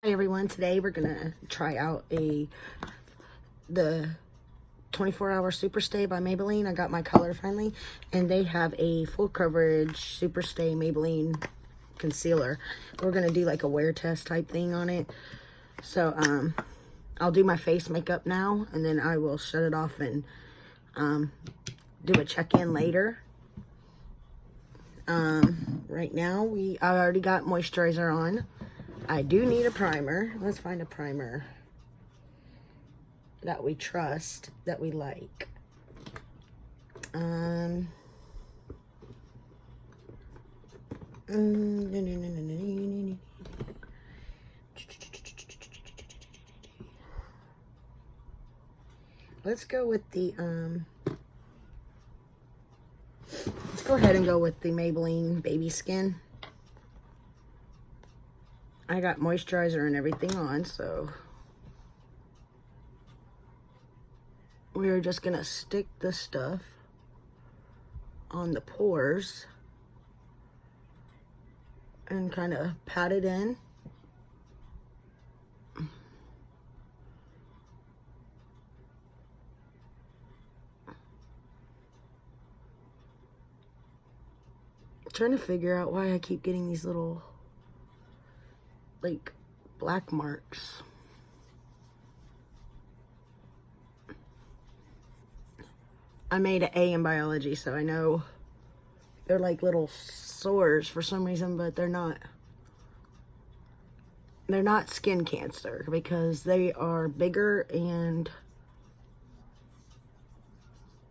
Hey everyone, today we're gonna try out the 24-hour Super Stay by Maybelline. I got my color finally, and they have a full coverage Super Stay Maybelline concealer. We're gonna do like a wear test type thing on it. So I'll do my face makeup now, and then I will shut it off and do a check-in later. Right now I already got moisturizer on. I do need a primer. Let's find a primer that we trust, that we like. Let's go with the let's go ahead and go with the Maybelline Baby Skin. I got moisturizer and everything on, so we're just gonna stick this stuff on the pores and kind of pat it in. I'm trying to figure out why I keep getting these little like black marks. I made an A in biology, so I know they're like little sores for some reason, but they're not. They're not skin cancer because they are bigger and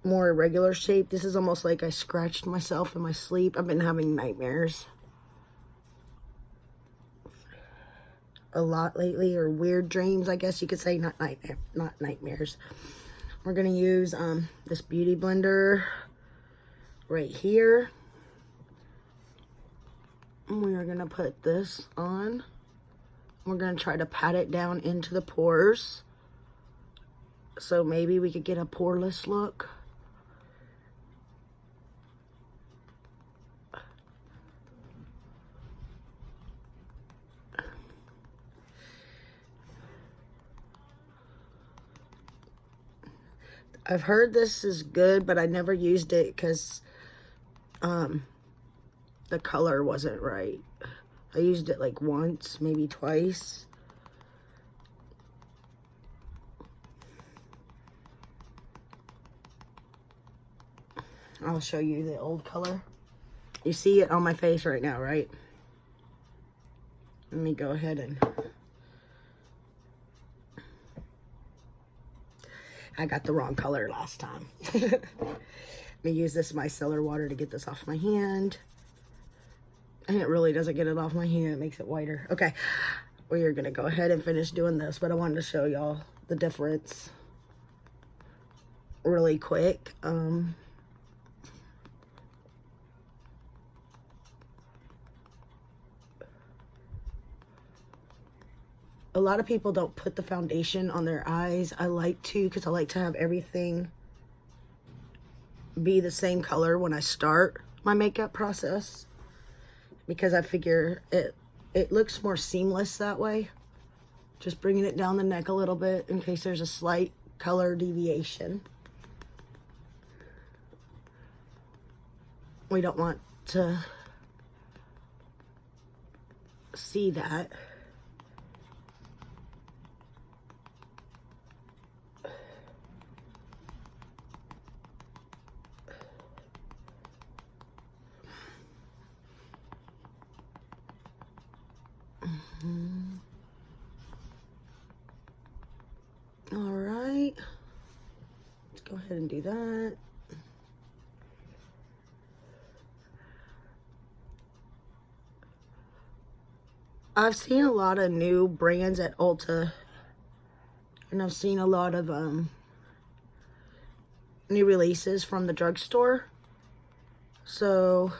more irregular shape. This is almost like I scratched myself in my sleep. I've been having nightmares a lot lately, or weird dreams, I guess you could say. Not nightmares. We're gonna use this beauty blender right here. We are gonna put this on. We're gonna try to pat it down into the pores, so maybe we could get a poreless look. I've heard this is good, but I never used it because the color wasn't right. I used it like once, maybe twice. I'll show you the old color. You see it on my face right now, right? Let me go ahead and... I got the wrong color last time. Let me use this micellar water to get this off my hand. And it really doesn't get it off my hand. It makes it whiter. Okay, we are going to go ahead and finish doing this, but I wanted to show y'all the difference really quick. A lot of people don't put the foundation on their eyes. I like to, because I like to have everything be the same color when I start my makeup process, because I figure it looks more seamless that way. Just bringing it down the neck a little bit in case there's a slight color deviation. We don't want to see that. All right, let's go ahead and do that. I've seen a lot of new brands at Ulta, and I've seen a lot of new releases from the drugstore. So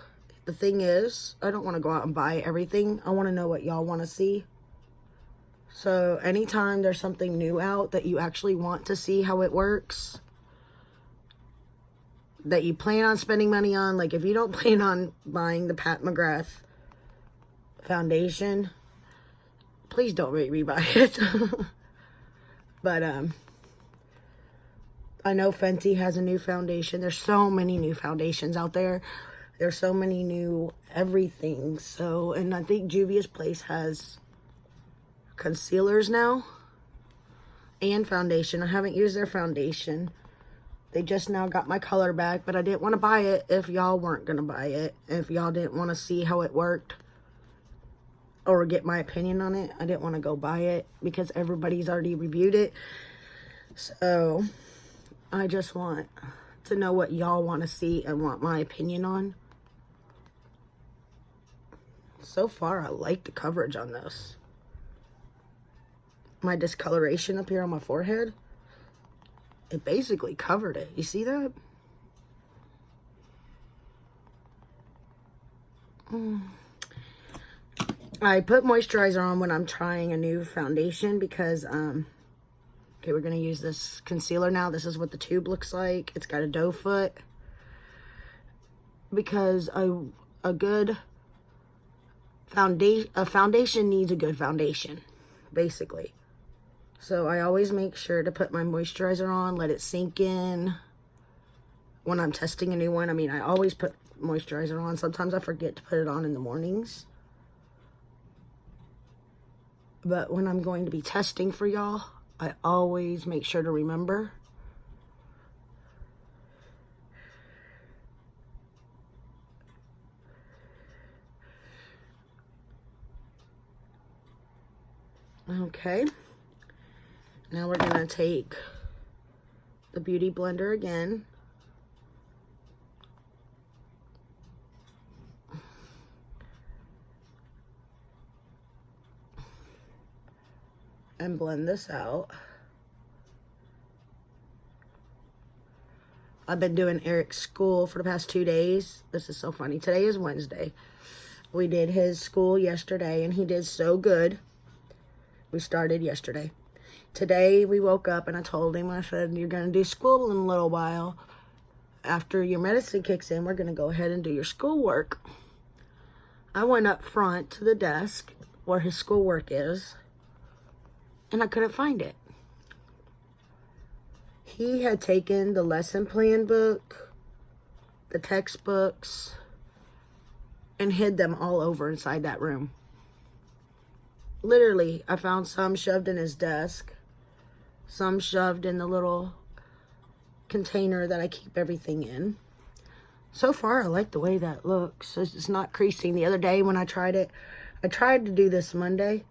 the thing is, I don't want to go out and buy everything. I want to know what y'all want to see. So anytime there's something new out that you actually want to see how it works, that you plan on spending money on, like if you don't plan on buying the Pat McGrath foundation, Please don't make me buy it. But, I know Fenty has a new foundation. There's so many new foundations out there. There's so many new everything. So, and I think Juvia's Place has concealers now and foundation. I haven't used their foundation. They just now got my color back, but I didn't want to buy it if y'all weren't going to buy it. If y'all didn't want to see how it worked or get my opinion on it, I didn't want to go buy it because everybody's already reviewed it. So I just want to know what y'all want to see and want my opinion on. So far, I like the coverage on this. My discoloration up here on my forehead, it basically covered it. You see that? I put moisturizer on when I'm trying a new foundation because, okay, we're going to use this concealer now. This is what the tube looks like. It's got a doe foot. Because a good foundation needs a good foundation, basically. So I always make sure to put my moisturizer on, let it sink in when I'm testing a new one. I mean, I always put moisturizer on. Sometimes I forget to put it on in the mornings. But when I'm going to be testing for y'all, I always make sure to remember. Okay. Now we're going to take the Beauty Blender again. And blend this out. I've been doing Eric's school for the past 2 days. This is so funny. Today is Wednesday. We did his school yesterday and he did so good. We started yesterday. Today we woke up and I told him, I said, you're going to do school in a little while. After your medicine kicks in, we're going to go ahead and do your schoolwork. I went up front to the desk where his schoolwork is and I couldn't find it. He had taken the lesson plan book, the textbooks, and hid them all over inside that room. Literally, I found some shoved in his desk, some shoved in the little container that I keep everything in. So far, I like the way that looks. It's not creasing. The other day when I tried it, I tried to do this Monday,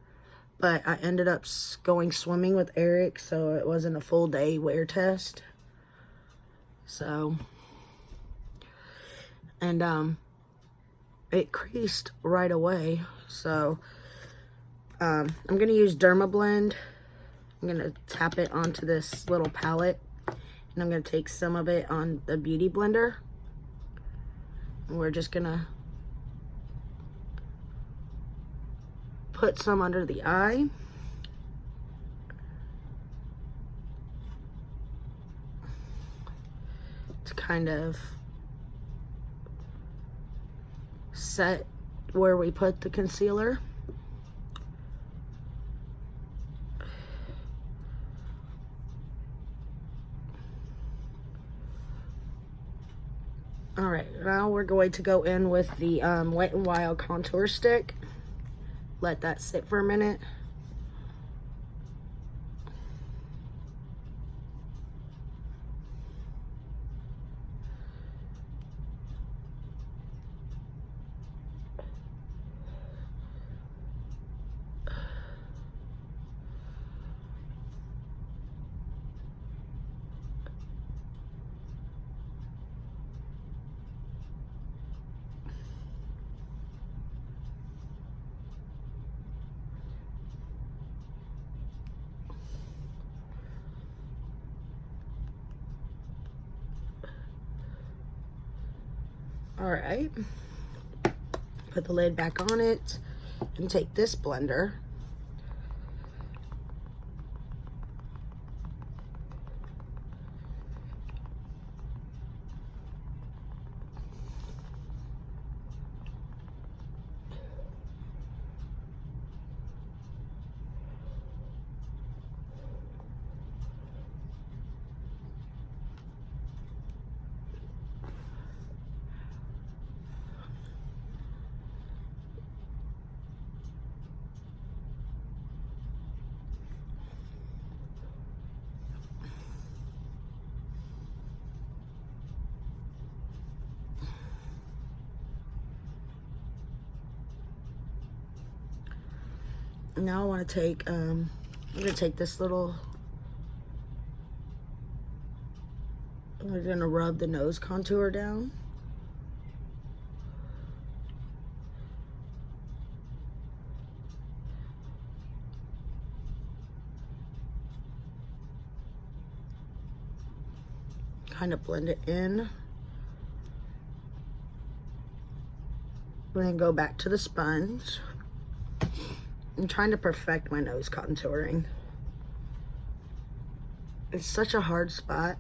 but I ended up going swimming with Eric, so it wasn't a full day wear test. So, and it creased right away. So, I'm going to use Dermablend. I'm going to tap it onto this little palette. And I'm going to take some of it on the Beauty Blender. And we're just going to put some under the eye. To kind of set where we put the concealer. Alright, now we're going to go in with the Wet n Wild contour stick. Let that sit for a minute. Alright, put the lid back on it and take this blender. Now I want to take, I'm going to take this little, we're going to rub the nose contour down. Kind of blend it in. We're going to go back to the sponge. I'm trying to perfect my nose contouring. It's such a hard spot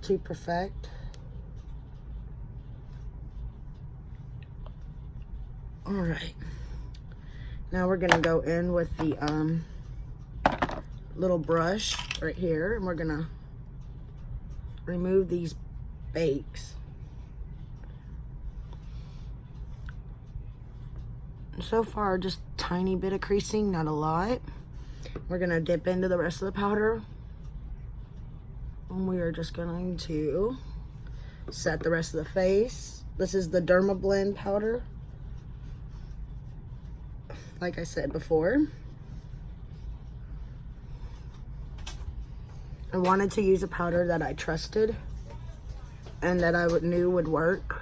to perfect. All right. Now we're gonna go in with the little brush right here, and we're gonna remove these bakes. So far, just tiny bit of creasing, not a lot. We're gonna dip into the rest of the powder. And we are just going to set the rest of the face. This is the Derma Blend powder. Like I said before. I wanted to use a powder that I trusted and that I knew would work.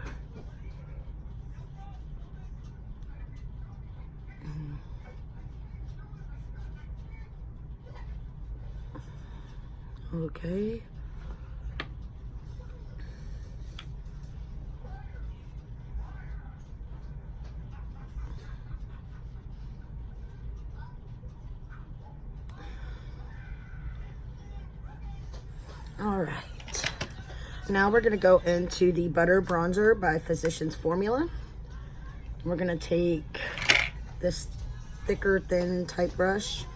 Okay. All right. Now we're going to go into the Butter Bronzer by Physicians Formula. We're going to take this thicker, thin type brush.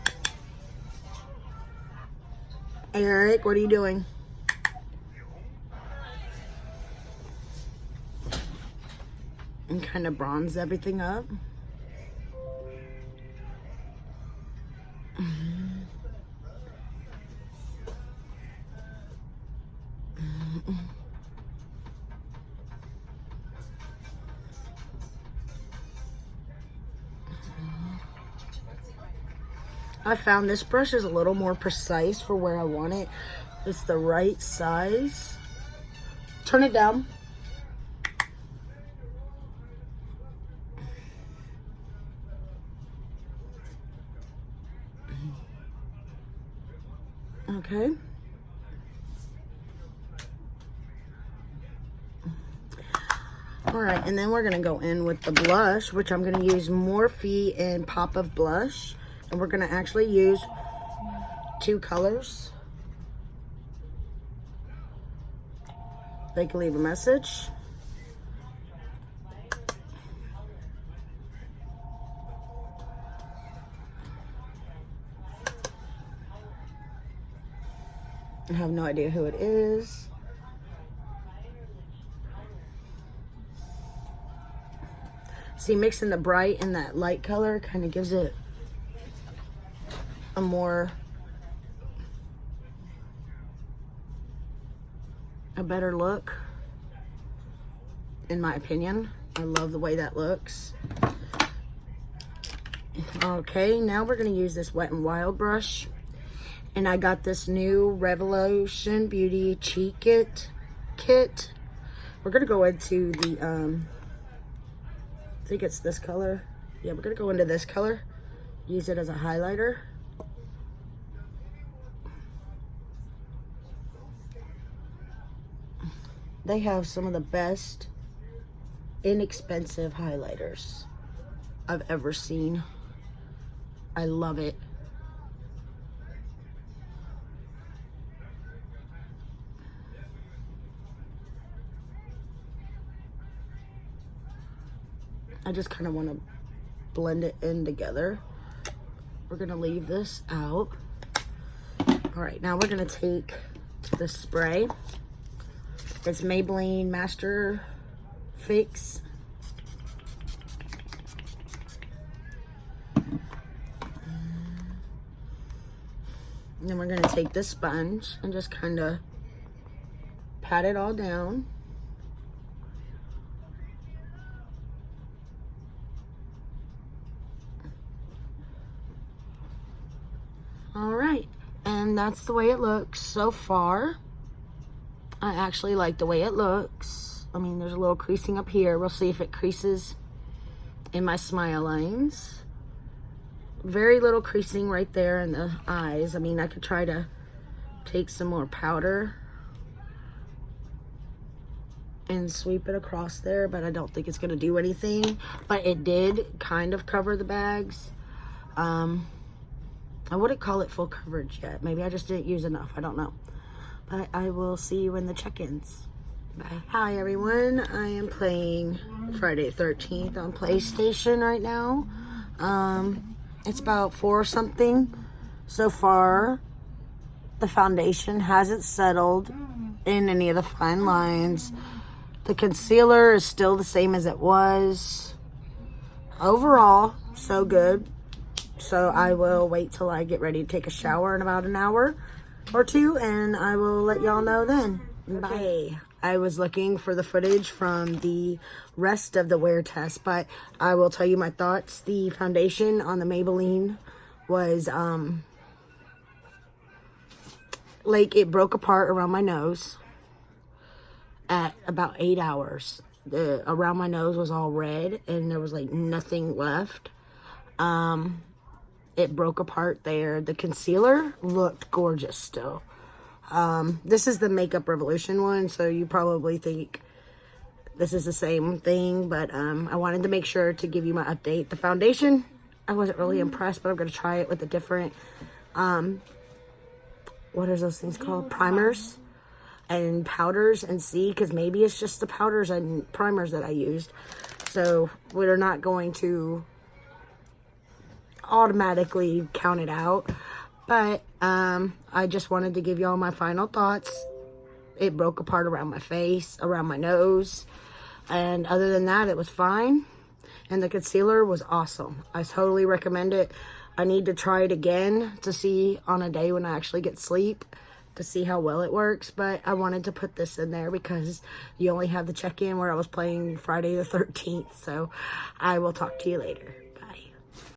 Hey, Eric, what are you doing? And kind of bronze everything up. I found this brush is a little more precise for where I want it. It's the right size. Turn it down. Okay. All right, and then we're gonna go in with the blush, which I'm gonna use Morphe and Pop of Blush. And we're gonna actually use 2 colors. They can leave a message. I have no idea who it is. See, mixing the bright and that light color kind of gives it a better look, in my opinion. I love the way that looks. Okay, now we're gonna use this Wet n Wild brush, and I got this new Revolution Beauty Cheek Kit. We're gonna go into the I think it's this color. Yeah, we're gonna go into this color, use it as a highlighter. They have some of the best inexpensive highlighters I've ever seen. I love it. I just kind of want to blend it in together. We're gonna leave this out. All right, now we're gonna take the spray. It's Maybelline Master Fix. And then we're gonna take this sponge and just kind of pat it all down. All right, and that's the way it looks so far. I actually like the way it looks. I mean, there's a little creasing up here. We'll see if it creases in my smile lines. Very little creasing right there in the eyes. I mean, I could try to take some more powder and sweep it across there, but I don't think it's gonna do anything. But it did kind of cover the bags. I wouldn't call it full coverage yet. Maybe I just didn't use enough, I don't know. But I will see you in the check-ins. Bye. Hi everyone, I am playing Friday the 13th on PlayStation right now. It's about 4 something so far. The foundation hasn't settled in any of the fine lines. The concealer is still the same as it was. Overall, so good. So I will wait till I get ready to take a shower in about an hour or 2, and I will let y'all know then. Bye. I was looking for the footage from the rest of the wear test, but I will tell you my thoughts. The foundation on the Maybelline was, like, it broke apart around my nose at about 8 hours. Around my nose was all red, and there was, like, nothing left. It broke apart there. The concealer looked gorgeous still. This is the Makeup Revolution one, so you probably think this is the same thing, but I wanted to make sure to give you my update. The foundation, I wasn't really impressed, but I'm going to try it with a different, what are those things called? Primers and powders, and see, because maybe it's just the powders and primers that I used. So we're not going to automatically count it out, but I just wanted to give y'all my final thoughts. It broke apart around my face, around my nose, and other than that, it was fine. And the concealer was awesome. I totally recommend it. I need to try it again to see on a day when I actually get sleep to see how well it works, but I wanted to put this in there because you only have the check-in where I was playing Friday the 13th, so I will talk to you later.